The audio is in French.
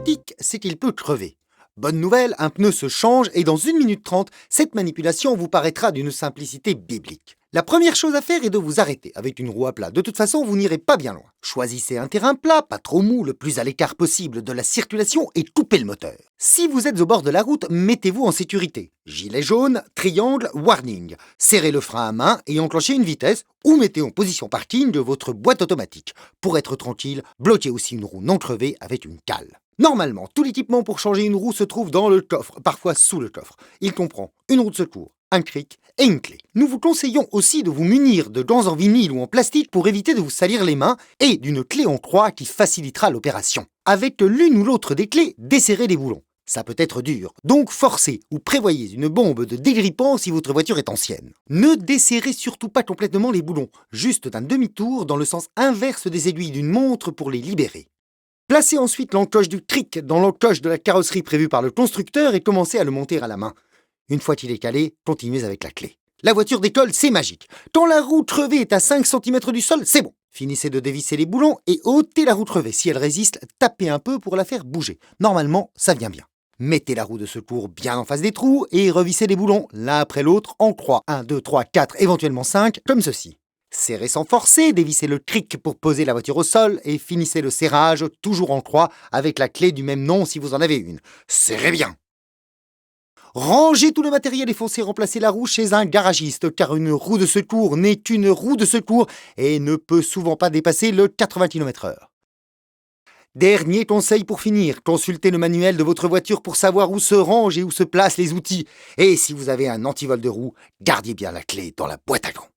pratique, c'est qu'il peut crever. Bonne nouvelle, un pneu se change et dans 1 minute 30, cette manipulation vous paraîtra d'une simplicité biblique. La première chose à faire est de vous arrêter avec une roue à plat. De toute façon, vous n'irez pas bien loin. Choisissez un terrain plat, pas trop mou, le plus à l'écart possible de la circulation et coupez le moteur. Si vous êtes au bord de la route, mettez-vous en sécurité. Gilet jaune, triangle, warning. Serrez le frein à main et enclenchez une vitesse ou mettez en position parking de votre boîte automatique. Pour être tranquille, bloquez aussi une roue non crevée avec une cale. Normalement, tout l'équipement pour changer une roue se trouve dans le coffre, parfois sous le coffre. Il comprend une roue de secours, un cric et une clé. Nous vous conseillons aussi de vous munir de gants en vinyle ou en plastique pour éviter de vous salir les mains et d'une clé en croix qui facilitera l'opération. Avec l'une ou l'autre des clés, desserrez les boulons. Ça peut être dur, donc forcez ou prévoyez une bombe de dégrippant si votre voiture est ancienne. Ne desserrez surtout pas complètement les boulons, juste d'un demi-tour dans le sens inverse des aiguilles d'une montre pour les libérer. Placez ensuite l'encoche du cric dans l'encoche de la carrosserie prévue par le constructeur et commencez à le monter à la main. Une fois qu'il est calé, continuez avec la clé. La voiture décolle, c'est magique. Quand la roue crevée est à 5 cm du sol, c'est bon. Finissez de dévisser les boulons et ôtez la roue crevée. Si elle résiste, tapez un peu pour la faire bouger. Normalement, ça vient bien. Mettez la roue de secours bien en face des trous et revissez les boulons l'un après l'autre en croix. 1, 2, 3, 4, éventuellement 5, comme ceci. Serrez sans forcer, dévissez le cric pour poser la voiture au sol et finissez le serrage toujours en croix avec la clé du même nom si vous en avez une. Serrez bien. Rangez tout le matériel et foncez remplacer la roue chez un garagiste car une roue de secours n'est qu'une roue de secours et ne peut souvent pas dépasser le 80 km/h. Dernier conseil pour finir, consultez le manuel de votre voiture pour savoir où se rangent et où se placent les outils. Et si vous avez un antivol de roue, gardez bien la clé dans la boîte à gants.